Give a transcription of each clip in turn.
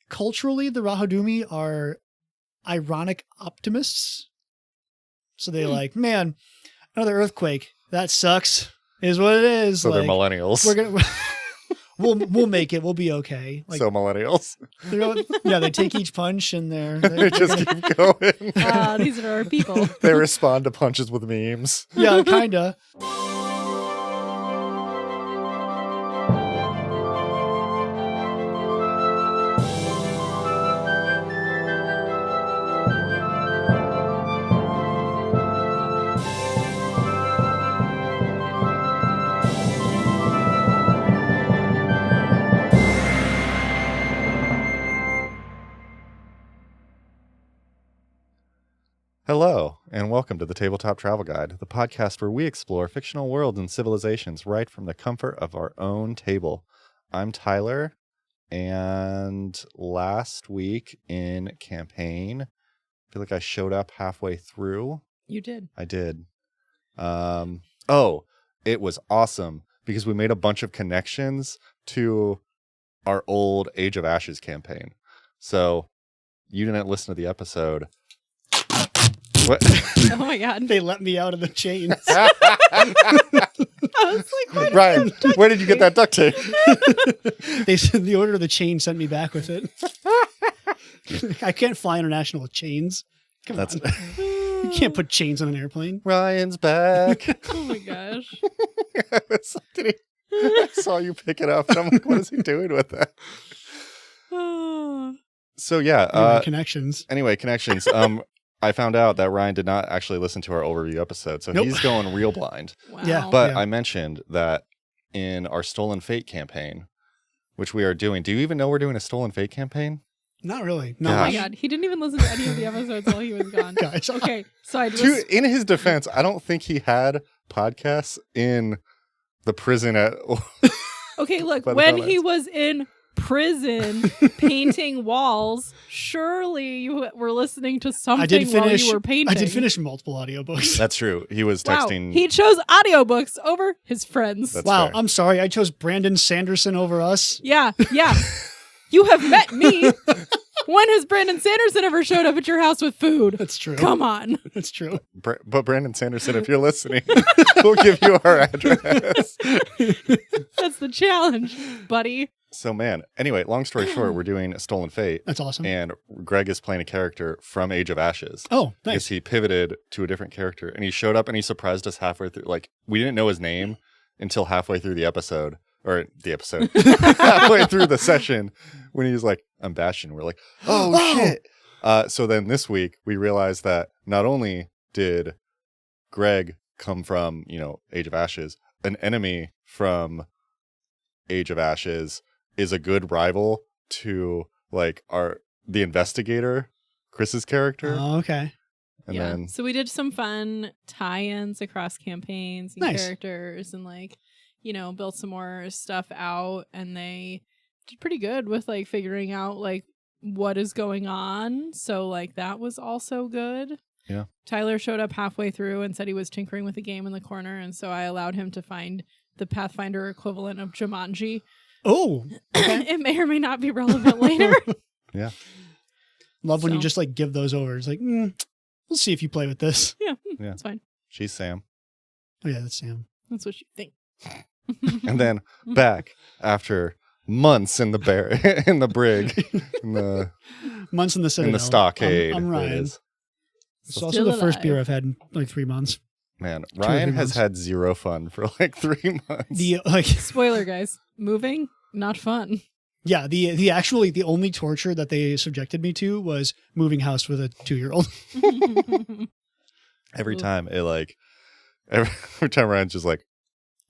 culturally, the Rahadoumi are ironic optimists. So they like, man, another earthquake. That sucks. Is what it is. So like, they're millennials. We're gonna we'll make it. We'll be okay. Like, So millennials. They take each punch and They just keep going. These are our people. They respond to punches with memes. Yeah, kinda. Hello, and welcome to the Tabletop Travel Guide, the podcast where we explore fictional worlds and civilizations right from the comfort of our own table. I'm Tyler, and last week in campaign, I feel like I showed up halfway through. You did. I did. It was awesome because we made a bunch of connections to our old Age of Ashes campaign. So you didn't listen to the episode. What? Oh my god. They let me out of the chains. I was like, why Ryan, where did you get that duct tape? They said the order of the chain sent me back with it. I can't fly international with chains. Come on. You can't put chains on an airplane. Ryan's back. Oh my gosh. I saw you pick it up, and I'm like, what is he doing with that? So yeah, connections. Anyway, connections. I found out that Ryan did not actually listen to our overview episode, so he's going real blind. Wow. Yeah. But I mentioned that in our Stolen Fate campaign, which we are doing. Do you even know we're doing a Stolen Fate campaign? Not really. No. Oh my god. He didn't even listen to any of the episodes while he was gone. Guys. Okay. So I just... In his defense, I don't think he had podcasts in the prison at... Okay, look. By the When comments. he was in prison painting walls, surely you were listening to something while you were painting. I did finish multiple audiobooks. That's true. He was texting... Wow. He chose audiobooks over his friends. That's Wow. fair. I'm sorry. I chose Brandon Sanderson over us. Yeah. You have met me. When has Brandon Sanderson ever showed up at your house with food? That's true. Come on. That's true. But Brandon Sanderson, if you're listening, we'll give you our address. That's the challenge, buddy. So, man, anyway, long story short, we're doing Stolen Fate. That's awesome. And Greg is playing a character from Age of Ashes. Oh, nice. Because he pivoted to a different character. And he showed up and he surprised us halfway through. Like, we didn't know his name until halfway through the episode. Halfway through the session when he was like, I'm Bastion. We're like, oh, shit. So then this week, we realized that not only did Greg come from, Age of Ashes, an enemy from Age of Ashes is a good rival to like the investigator, Chris's character. Oh, okay. And yeah. then So we did some fun tie-ins across campaigns and Nice. characters and built some more stuff out, and they did pretty good with figuring out what is going on. So that was also good. Yeah. Tyler showed up halfway through and said he was tinkering with a game in the corner, and so I allowed him to find the Pathfinder equivalent of Jumanji. Oh, okay. It may or may not be relevant later. Yeah. Love when you just give those over. It's like, we'll see if you play with this. Yeah, Yeah. that's fine. She's Sam. Oh yeah, that's Sam. That's what you think. And then back after months in the in the brig, in the Months in the Citadel. in the stockade. I'm there it Ryan. is. It's also the first beer I've had in 3 months. Man, or Ryan 3 has months. had zero fun for 3 months. The Spoiler, guys. Moving, not fun. yeah, the only torture that they subjected me to was moving house with a 2-year-old. Every time every time Ryan's just like,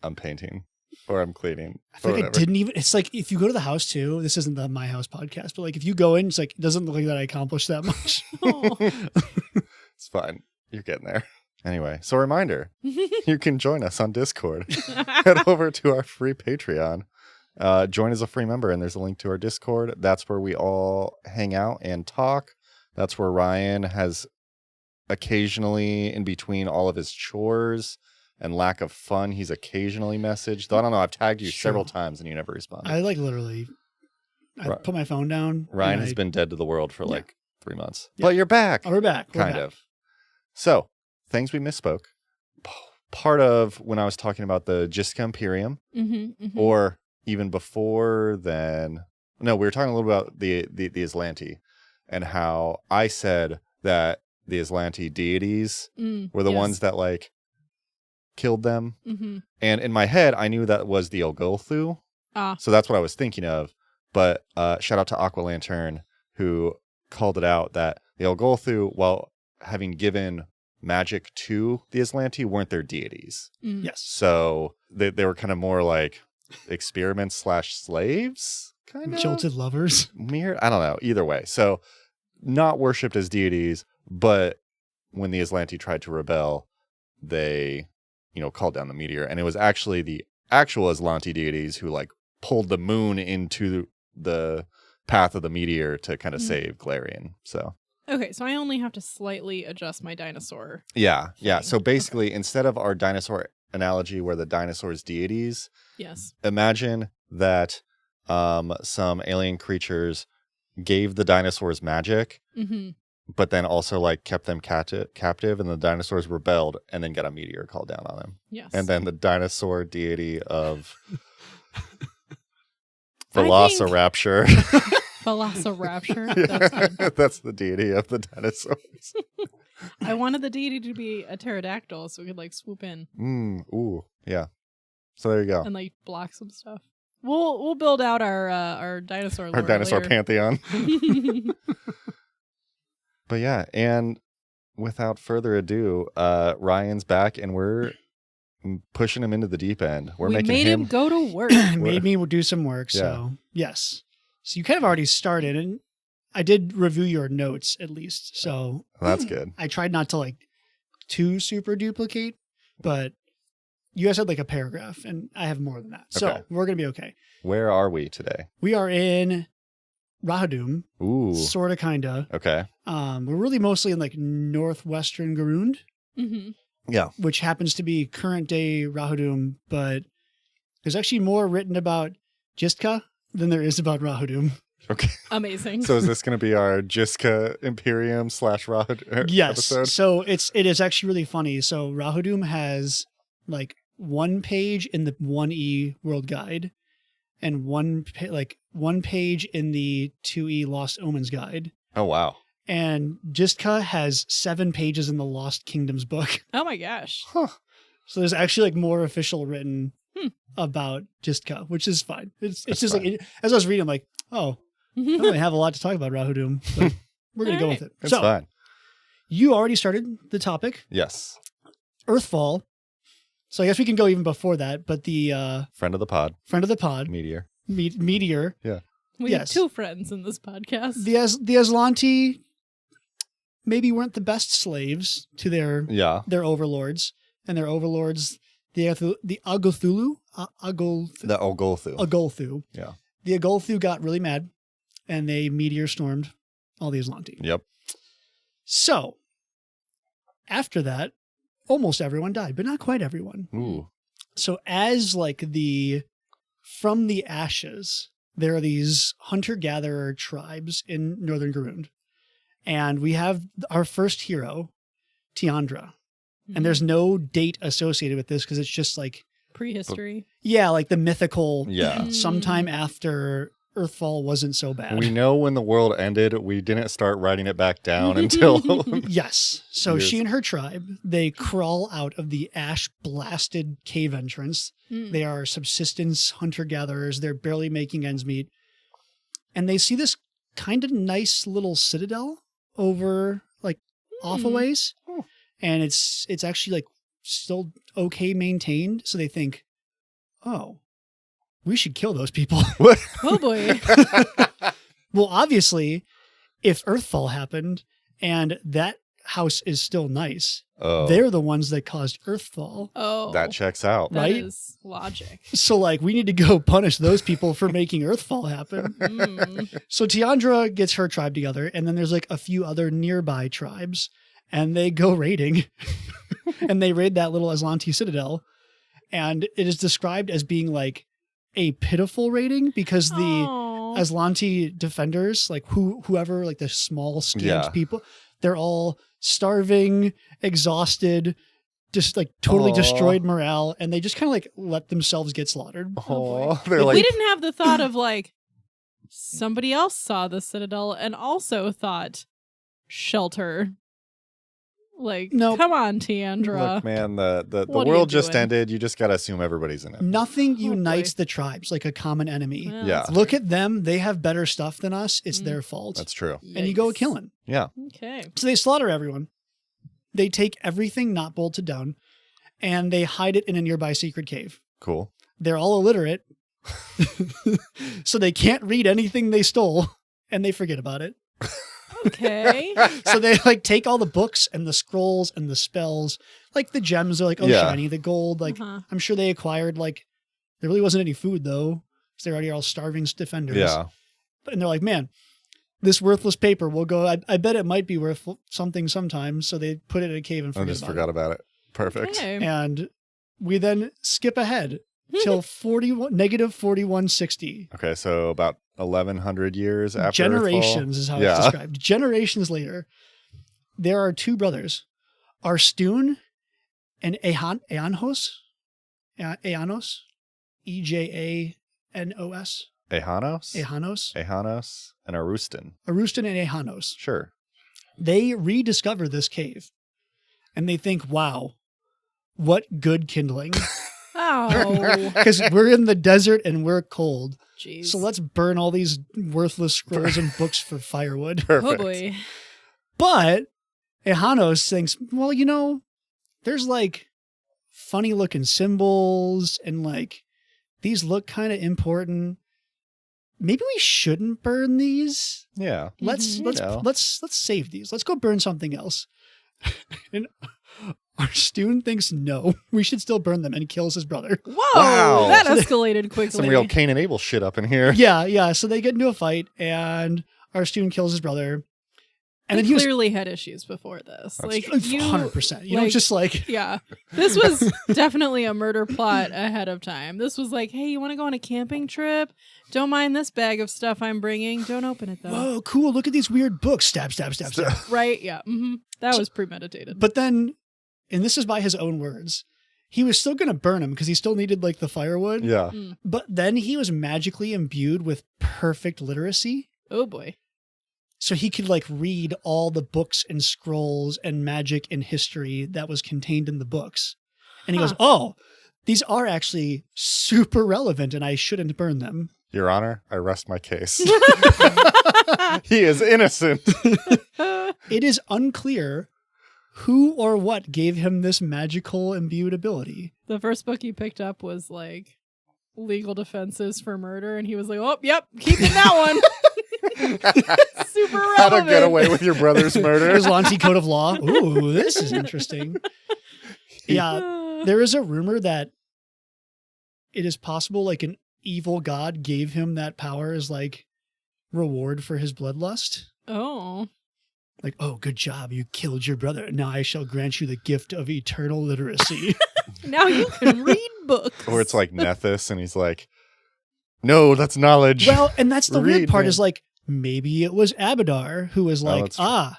I'm painting or I'm cleaning. I feel or like I whatever. didn't even. It's like if you go to the house too. This isn't the My House podcast, but if you go in, it's like it doesn't look like that I accomplished that much. Oh. It's fine. You're getting there. Anyway, so reminder, you can join us on Discord. Head over to our free Patreon. Join as a free member, and there's a link to our Discord. That's where we all hang out and talk. That's where Ryan has occasionally, in between all of his chores and lack of fun, he's occasionally messaged. Though I don't know, I've tagged you several times and you never responded. I literally I put my phone down. Ryan has been dead to the world for like 3 months. Yeah. But you're back. Oh, we're back. Kind of. So, things we misspoke. Part of when I was talking about the Jistka Imperium, or even before then, no, we were talking a little about the Aslanti and how I said that the Aslanti deities were the ones that like killed them. And in my head, I knew that was the Ogulthu. So that's what I was thinking of. But shout out to Aqua Lantern, who called it out that the Ogulthu, while having given magic to the Aslanti, weren't their deities. Yes. So they were kind of more like experiments / slaves, kind of jilted lovers. Weird. I don't know. Either way, so not worshipped as deities, but when the Aslanti tried to rebel, they, called down the meteor, and it was actually the actual Aslanti deities who like pulled the moon into the path of the meteor to kind of save Golarion. So. Okay, so I only have to slightly adjust my dinosaur. Yeah. So basically, instead of our dinosaur analogy where the dinosaurs deities, yes, imagine that some alien creatures gave the dinosaurs magic, but then also like kept them captive, and the dinosaurs rebelled and then got a meteor called down on them. Yes. And then the dinosaur deity of Velociraptor. Velociraptor. That's good. That's the deity of the dinosaurs. I wanted the deity to be a pterodactyl so we could like swoop in. Ooh, yeah. So there you go. And like block some stuff. We'll build out our dinosaur lore Our dinosaur later. pantheon. But yeah, and without further ado, Ryan's back, and we're pushing him into the deep end. We made him go to work. Made me do some work. So yes. So you kind of already started, and I did review your notes at least. So that's good. I tried not to like too super duplicate, but you guys had like a paragraph, and I have more than that. Okay. So we're going to be okay. Where are we today? We are in Rahadoum. Ooh. Sort of, kind of. Okay. We're really mostly in like northwestern Garund, Yeah. which happens to be current day Rahadoum, but there's actually more written about Jistka than there is about Rahadoum. Okay. Amazing. So is this going to be our Jistka Imperium / Rahadoum Yes. episode? So it is actually really funny. So Rahadoum has like one page in the 1E World Guide and one page in the 2E Lost Omens Guide. Oh, wow. And Jistka has 7 pages in the Lost Kingdoms book. Oh my gosh. Huh. So there's actually like more official written about Jistka, which is fine. It's just fine. like, as I was reading, I'm like, oh, I don't really have a lot to talk about Rahadoum, but we're going to go with it. It's so fine. you already started the topic, Yes. Earthfall. So I guess we can go even before that, but the Friend of the pod. friend of the pod, Meteor. Meteor, We Yes. have 2 friends in this podcast. the Aslanti maybe weren't the best slaves to their overlords, and their overlords, the Ogulthulu, The Ogulthu. Yeah. The Ogulthu got really mad, and they meteor stormed all the Aslanti. Yep. So after that, almost everyone died, but not quite everyone. Ooh. So as like from the ashes, there are these hunter-gatherer tribes in northern Garund. And we have our first hero, Tiandra. And there's no date associated with this because it's just like prehistory. Yeah, like the mythical Yeah. sometime after Earthfall wasn't so bad. We know when the world ended. We didn't start writing it back down until... Yes. So Years. she and her tribe, they crawl out of the ash-blasted cave entrance. They are subsistence hunter-gatherers. They're barely making ends meet. And they see this kind of nice little citadel over, like, off a ways. And it's actually, like, still okay maintained. So they think, oh, we should kill those people. Oh, boy. Well, obviously, if Earthfall happened and that house is still nice, they're the ones that caused Earthfall. Oh. That checks out. That right? is logic. So, like, we need to go punish those people for making Earthfall happen. So Tiandra gets her tribe together, and then there's, like, a few other nearby tribes, and they go raiding. And they raid that little Aslanti citadel. And it is described as being, like, a pitiful raiding because the Aslanti defenders, like whoever, like the small scant Yeah. people, they're all starving, exhausted, just like totally Aw. destroyed morale, and they just kind of like let themselves get slaughtered. Oh, they're If like, we didn't have the thought of like somebody else saw the Citadel and also thought shelter. Like, Nope. come on, Tiandra. look, man, the What are you world just doing? ended. You just got to assume everybody's in it. Nothing boy. unites the tribes like a common enemy. Well, Yeah. that's Look fair. at them; they have better stuff than us. It's Mm. their fault, That's true. and you go Yikes. killing. Yeah. Okay. So they slaughter everyone. They take everything not bolted down, and they hide it in a nearby secret cave. Cool. They're all illiterate, so they can't read anything they stole, and they forget about it. Okay. So they like take all the books and the scrolls and the spells, like the gems are like, oh, Yeah. shiny, the gold. Like, Uh-huh. I'm sure they acquired, like, there really wasn't any food though, because they're already all starving defenders. Yeah. And they're like, man, this worthless paper will go, I bet it might be worth something sometime. So they put it in a cave and I forget just about forgot about it. Perfect. Okay. it. And we then skip ahead till negative 4160. Okay, so about 1100 years after Generations is how Yeah. it's described. Generations later, there are two brothers, Arstoon and Eanos, Ejanos, Ehanos? Ehanos, and Arustin. Arustin and Ehanos. Sure. They rediscover this cave, and they think, "Wow, what good kindling!" Oh. Because we're in the desert and we're cold. Jeez. So let's burn all these worthless scrolls and books for firewood. Perfect. Oh boy. But Ehanos thinks, well, you know, there's like funny looking symbols and like these look kind of important. Maybe we shouldn't burn these. Yeah. Let's Mhm. let's save these. Let's go burn something else. And our student thinks no, we should still burn them, and kills his brother. Whoa. Wow. That escalated quickly. Some real Cain and Abel shit up in here. Yeah. So they get into a fight, and our student kills his brother. And He then he was clearly had issues before this. That's Like true. you 100%. You know, like- just like Yeah. This was definitely a murder plot ahead of time. This was like, hey, you want to go on a camping trip? Don't mind this bag of stuff I'm bringing. Don't open it though. whoa, cool! Look at these weird books. Stab. Right? Yeah. That was premeditated. But then, and this is by his own words, he was still going to burn him because he still needed like the firewood. Yeah. But then he was magically imbued with perfect literacy. Oh boy. So he could like read all the books and scrolls and magic and history that was contained in the books. And he goes, oh, these are actually super relevant and I shouldn't burn them. Your Honor, I rest my case. He is innocent. It is unclear who or what gave him this magical imbued ability. The first book he picked up was like legal defenses for murder, and he was like, "Oh, yep, keeping that one." Super relevant. How to get away with your brother's murder. There's Lanti Code of Law. Ooh, this is interesting. Yeah, there is a rumor that it is possible like an evil god gave him that power as like reward for his bloodlust. Oh. Like, oh, good job. You killed your brother. Now I shall grant you the gift of eternal literacy. Now you can read books. Or it's like Nethys, and he's like, no, that's knowledge. Well, and that's the weird Read, part man. is like, maybe it was Abadar who was like, that's true.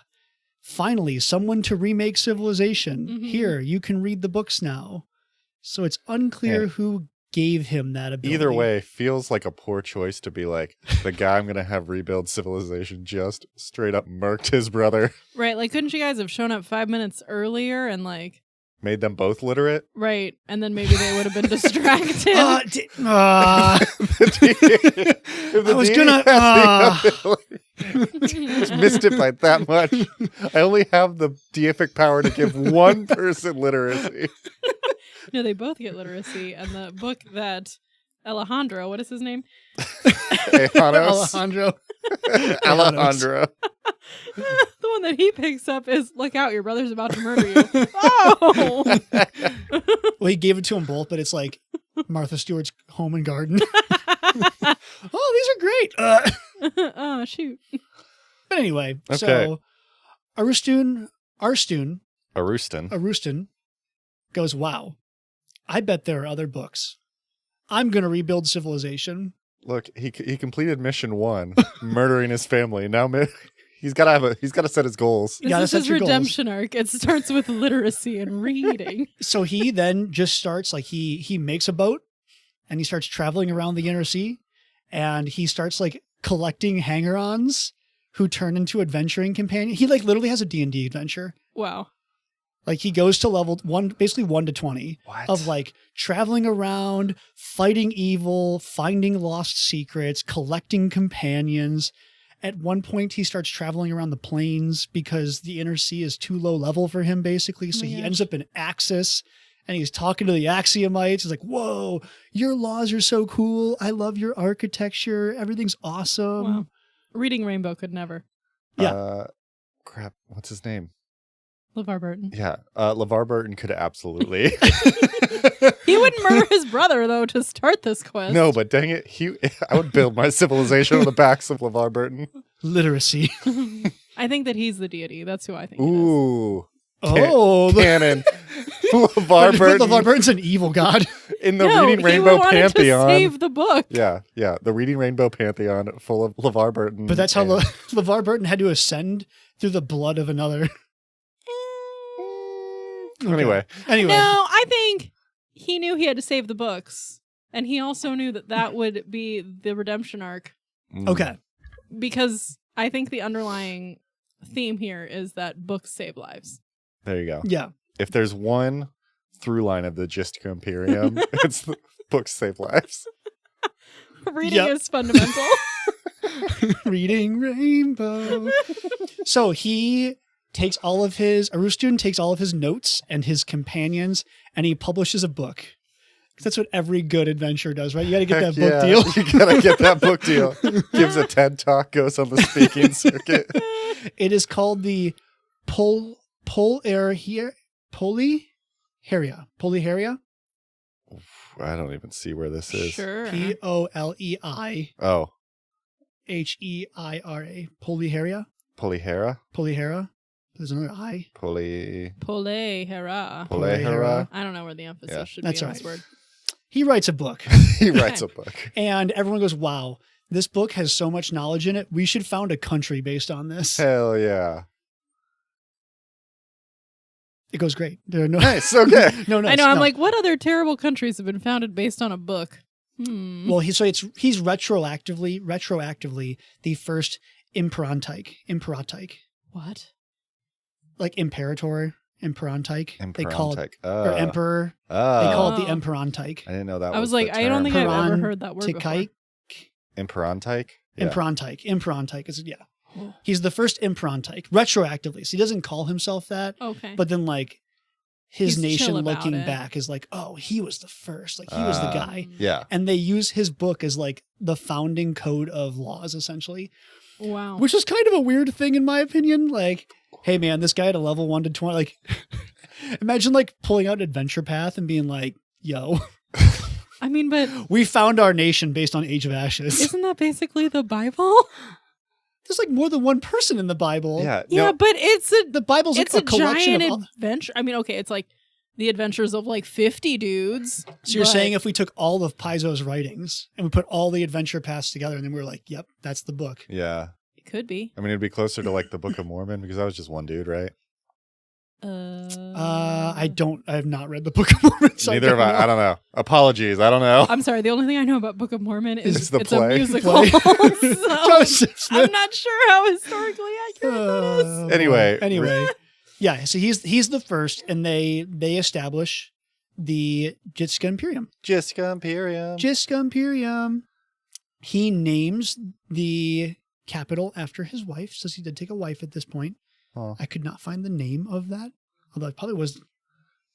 finally, someone to remake civilization. Mhm. Here, you can read the books now. So it's unclear Yeah. who gave him that ability. Either way, feels like a poor choice to be like, the guy I'm going to have rebuild civilization just straight up murked his brother. Right, like couldn't you guys have shown up 5 minutes earlier and like Made them both literate. right, and then maybe they would have been distracted. If the I was DD gonna- has the ability- just missed it by that much. I only have the deific power to give one person literacy. No, they both get literacy, and the book that Alejandro, what is his name? Ehanos. Alejandro. Alejandro. The one that he picks up is "Look out, your brother's about to murder you." Oh, Well, he gave it to them both, but it's like Martha Stewart's Home and Garden. Oh, these are great. Oh shoot! But anyway, Okay. so Arstoon Arustin. goes, wow, I bet there are other books. I'm going to rebuild civilization. Look, he completed mission 1, murdering his family. Now he's got to set his goals. You gotta This is set his your goals. redemption arc. It starts with literacy and reading. So he then just starts like he makes a boat and he starts traveling around the inner sea and he starts like collecting hanger-ons who turn into adventuring companions. He like literally has a D&D adventure. Wow. Like he goes to level 1, basically 1 to 20 of like traveling around, fighting evil, finding lost secrets, collecting companions. At one point he starts traveling around the plains because the inner sea is too low level for him basically. So he ends up in Axis and he's talking to the Axiomites. He's like, whoa, your laws are so cool. I love your architecture. Everything's awesome. Wow. Reading Rainbow could never. Yeah. Crap. What's his name? LeVar Burton. Yeah. LeVar Burton could absolutely. He wouldn't murder his brother, though, to start this quest. No, but dang it. I would build my civilization on the backs of LeVar Burton. Literacy. I think that he's the deity. That's who I think it is. Ooh. But Canon. LeVar Burton. LeVar Burton's an evil god. In the No, Reading he Rainbow wanted Pantheon. to save the book. Yeah. The Reading Rainbow Pantheon full of LeVar Burton. But that's how and- LeVar Burton had to ascend through the blood of another. Anyway. No, I think he knew he had to save the books. And he also knew that would be the redemption arc. Okay. Because I think the underlying theme here is that books save lives. There you go. Yeah. If there's one through line of the Jistka Imperium, it's the books save lives. Reading is fundamental. Reading Rainbow. So Arustun takes all of his notes and his companions and he publishes a book. That's what every good adventurer does, right? You got to get that book deal. You got to get that book deal. Gives a TED talk, goes on the speaking circuit. It is called the Polyheria. I don't even see where this is. Sure. Poleihera. Oh. Polyheria. Polyhera? There's another I. Polehera. Polehera. I don't know where the emphasis should That's be on right. this word. He writes a book. He writes a book. And everyone goes, wow, this book has so much knowledge in it. We should found a country based on this. Hell yeah. It goes great. There are no Nice. Okay. no. I know. I'm like, what other terrible countries have been founded based on a book? Well, he's retroactively the first Imperantique. What? Like Imperator, Imperantique. They call it, Imperantique. or Emperor. They Oh. call it the Imperantique. I didn't know that I was the like, I don't term. think I've ever heard that word before. Imperantique? Yeah. Imperantique is, yeah. He's the first Imperantique, retroactively. So he doesn't call himself that. Okay. But then, like, his He's nation chill about looking it. back is like, oh, he was the first. Like, he was the guy. Yeah. And they use his book as, like, the founding code of laws, essentially. Wow. Which is kind of a weird thing, in my opinion. Like, hey, man, this guy at a level 1 to 20, like, imagine, like, pulling out Adventure Path and being like, yo, I mean, but we found our nation based on Age of Ashes. isn't that basically the Bible? There's, like, more than one person in the Bible. Yeah. Yeah, No, but The Bible's like it's a collection giant of... adventure. I mean, okay, it's like the adventures of like 50 dudes. So you're but- saying if we took all of Paizo's writings and we put all the adventure paths together and then we were like, yep, that's the book. yeah. It could be. I mean, it'd be closer to like the Book of Mormon because that was just one dude, right? I have not read the Book of Mormon. So Neither have I. I don't know. Apologies. I don't know. I'm sorry. The only thing I know about Book of Mormon is It's the it's play. a musical. Play. So Joseph Smith. I'm not sure how historically accurate that is. Anyway. Yeah, so he's the first and they establish the Jistka Imperium. Jistka Imperium. Jistka Imperium. He names the capital after his wife. Says he did take a wife at this point. Oh. I could not find the name of that. Although it probably was.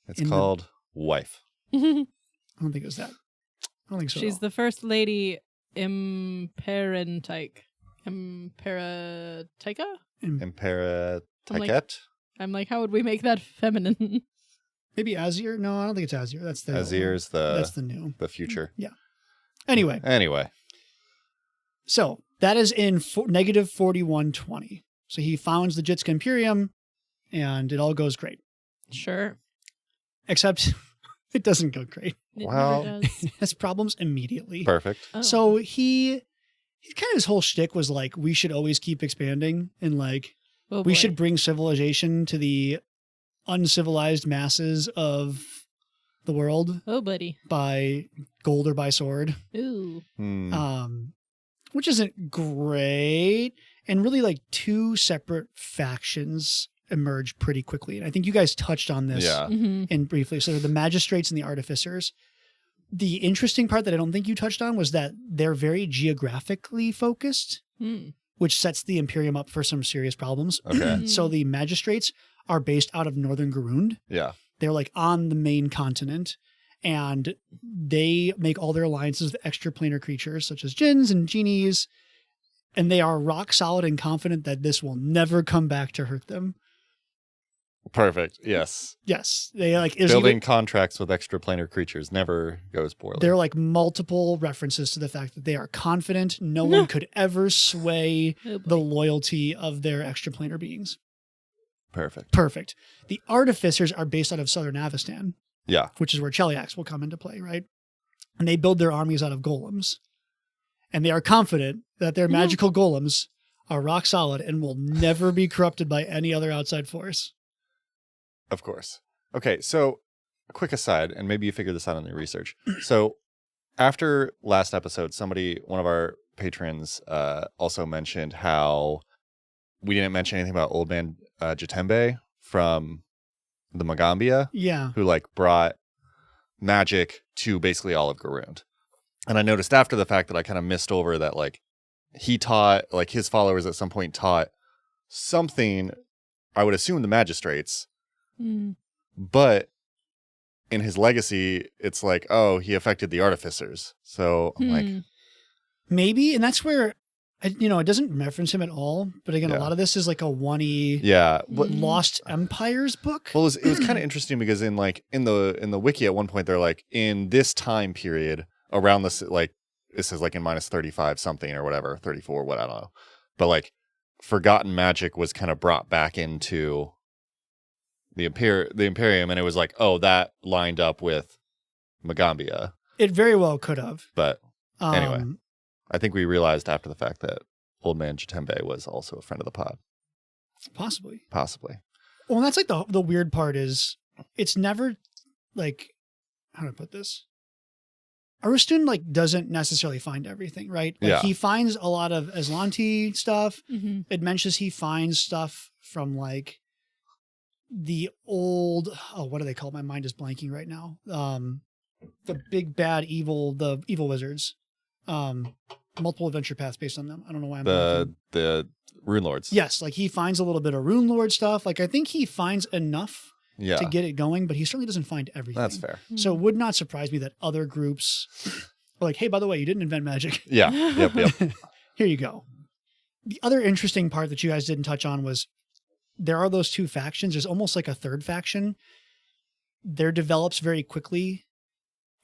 It's called Wife. I don't think it was that. I don't think so. She's the first lady Imperantique. Imperatica? Imperatiket? I'm like, how would we make that feminine? Maybe Azir? No, I don't think it's Azir. That's the Azir's that's the new. the future. Yeah. Anyway, so that is in negative 4120. So he founds the Jistka Imperium, and it all goes great. Sure. Except It doesn't go great. It Well- never does. It has problems immediately. Perfect. Oh. So he kind of his whole shtick was like, we should always keep expanding and like Oh, we boy. should bring civilization to the uncivilized masses of the world Oh, buddy. by gold or by sword. Ooh. Which isn't great. And really like two separate factions emerge pretty quickly. And I think you guys touched on this Yeah. Mm-hmm. in briefly. So the magistrates and the artificers. The interesting part that I don't think you touched on was that they're very geographically focused, which sets the Imperium up for some serious problems. Okay. So the magistrates are based out of Northern Garund. Yeah. They're like on the main continent, and they make all their alliances with extraplanar creatures such as jinns and genies, and they are rock solid and confident that this will never come back to hurt them. Perfect. Yes. Yes, they like is Building even, contracts with extraplanar creatures never goes poorly. there are like multiple references to the fact that they are confident no one could ever sway Oh, boy. the loyalty of their extraplanar beings. Perfect. Perfect. The artificers are based out of Southern Avistan, Yeah. which is where Cheliax will come into play, right? And they build their armies out of golems. And they are confident that their magical golems are rock solid and will never be corrupted by any other outside force. Of course. Okay, so a quick aside, and maybe you figured this out in your research. So after last episode, one of our patrons, also mentioned how we didn't mention anything about Old Man Jatembe from the Magambia, Yeah. who like brought magic to basically all of Garund. And I noticed after the fact that I kind of missed over that like he taught, like his followers at some point taught something, I would assume the magistrates, but in his legacy, it's like, oh, he affected the artificers. So I'm like, Maybe. And that's where, it doesn't reference him at all. But again, Yeah. a lot of this is like a one-y yeah. But, Lost Empires book. well, it was kind of interesting because in the wiki at one point, they're like, in this time period around this, like, it says like in minus 35 something or whatever, 34, what, I don't know. But like forgotten magic was kind of brought back into the Imperium, and it was like, oh, that lined up with Magambia. It very well could have. But anyway. Um, I think we realized after the fact that Old Man Jatembe was also a friend of the pod. Possibly. Possibly. Well, and that's like the weird part is it's never like, how do I put this? Aristun like doesn't necessarily find everything, right? Like Yeah. he finds a lot of Aslanti stuff. Mm-hmm. It mentions he finds stuff from like the old, what do they call it? My mind is blanking right now. The big bad the evil wizards. Multiple adventure paths based on them. I don't know why I'm blanking. The Rune Lords. Yes, like he finds a little bit of Rune Lord stuff. Like I think he finds enough Yeah. to get it going, but he certainly doesn't find everything. That's fair. So it would not surprise me that other groups are like, hey, by the way, you didn't invent magic. Yeah. Yep. Here you go. The other interesting part that you guys didn't touch on was there are those two factions. There's almost like a third faction. There develops very quickly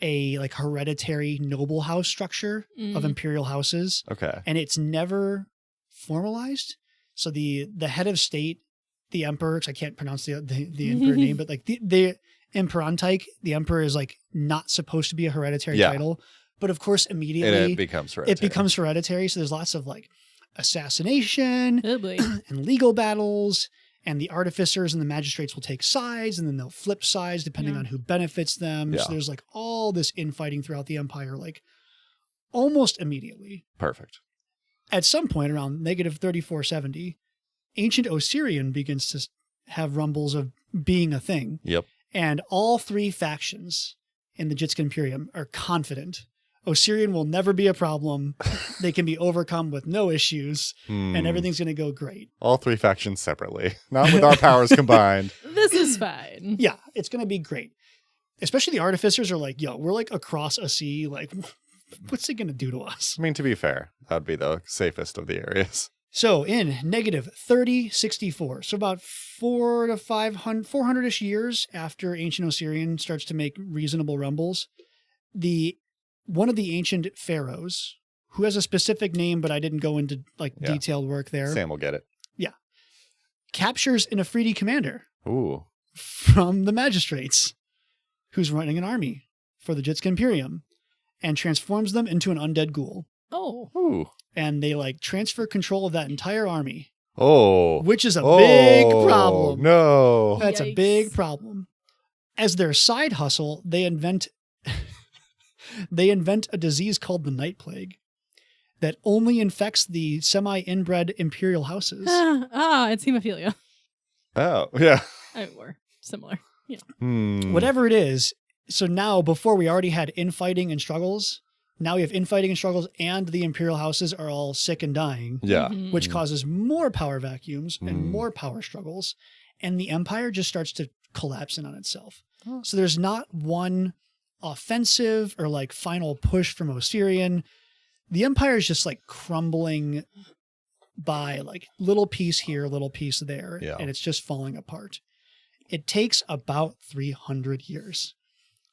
a like hereditary noble house structure of imperial houses, Okay. and it's never formalized. So the head of state, the emperor, 'cause I can't pronounce the emperor name, but like the Emperantike, the emperor is like not supposed to be a hereditary Yeah. title, but of course immediately It becomes hereditary. it becomes hereditary. So there's lots of like assassination Oh, boy. and legal battles, and the artificers and the magistrates will take sides, and then they'll flip sides depending Yeah. on who benefits them. Yeah. So there's like all this infighting throughout the empire, like almost immediately. Perfect. At some point around negative 3470, ancient Osirian begins to have rumbles of being a thing. Yep. And all three factions in the Jistka Imperium are confident Osirian will never be a problem. They can be overcome with no issues, and everything's going to go great. All three factions separately, not with our powers combined. This is fine. Yeah, it's going to be great. Especially the artificers are like, yo, we're like across a sea. Like, what's it going to do to us? I mean, to be fair, that'd be the safest of the areas. So in negative 3064, so about 400-ish years after ancient Osirian starts to make reasonable rumbles, one of the ancient pharaohs, who has a specific name, but I didn't go into like Yeah. detailed work there, Sam will get it. captures an Afridi commander Ooh. from the magistrates who's running an army for the Jistka Imperium and transforms them into an undead ghoul. Oh. Ooh. And they like transfer control of that entire army, Oh. which is a big problem. No. That's a Yikes. big problem. As their side hustle, they invent a disease called the Night Plague that only infects the semi-inbred imperial houses. It's hemophilia. Oh, yeah. Or similar. Yeah. Whatever it is. So now, before we already had infighting and struggles, now we have infighting and struggles, and the imperial houses are all sick and dying, Yeah. Mhm. which causes more power vacuums and more power struggles, and the empire just starts to collapse in on itself. So there's not one offensive or like final push from Osirian. The empire is just like crumbling by like little piece here, little piece there, Yeah. and it's just falling apart. It takes about 300 years.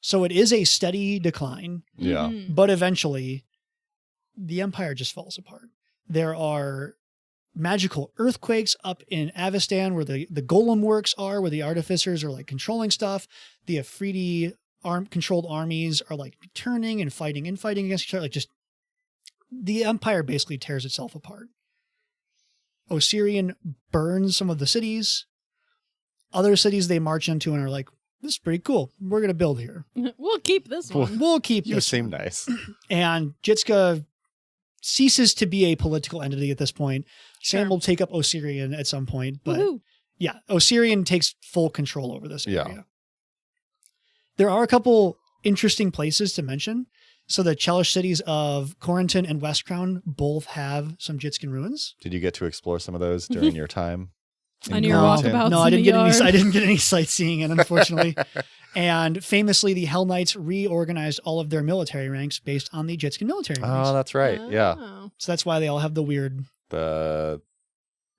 So it is a steady decline, Yeah. Mhm. but eventually the empire just falls apart. There are magical earthquakes up in Avestan where the golem works are, where the artificers are like controlling stuff. The Afridi controlled armies are like turning and fighting against each other. Like just the empire basically tears itself apart. Osirian burns some of the cities. Other cities they march into and are like, this is pretty cool. We're going to build here. We'll keep this one. We'll keep You this seem one. nice. And Jistka ceases to be a political entity at this point. Sure. Sam will take up Osirian at some point, but Woohoo. yeah, Osirian takes full control over this area. Yeah. There are a couple interesting places to mention. So the Chelish cities of Corentin and Westcrown both have some Jitskin ruins. Did you get to explore some of those during your time? in On your Corentin? walkabout? No, in the yard. I didn't get any sightseeing in, unfortunately. And famously, the Hell Knights reorganized all of their military ranks based on the Jitskin military ranks. Oh, that's right. Yeah. Oh. So that's why they all have the weird The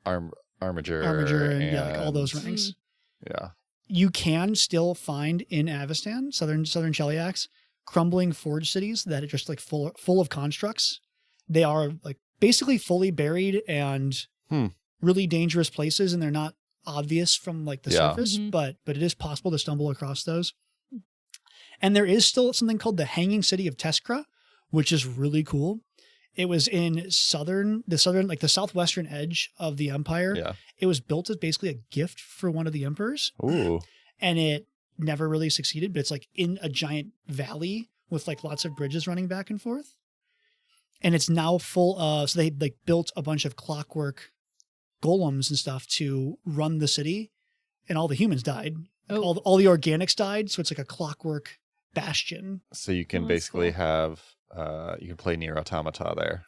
armature. armature and yeah, like all those ranks. Yeah. You can still find in Avestan, southern Cheliax, crumbling forge cities that are just like full of constructs. They are like basically fully buried and really dangerous places, and they're not obvious from like the surface, Mhm. but it is possible to stumble across those. And there is still something called the Hanging City of Teskra, which is really cool. It was in the southwestern edge of the empire. Yeah. It was built as basically a gift for one of the emperors, Ooh. and it never really succeeded, but it's like in a giant valley with like lots of bridges running back and forth. And it's now full of, so they like built a bunch of clockwork golems and stuff to run the city, and all the humans died. Oh. All the organics died, so it's like a clockwork bastion. So you can Oh, that's basically cool. have, you can play Nier Automata there.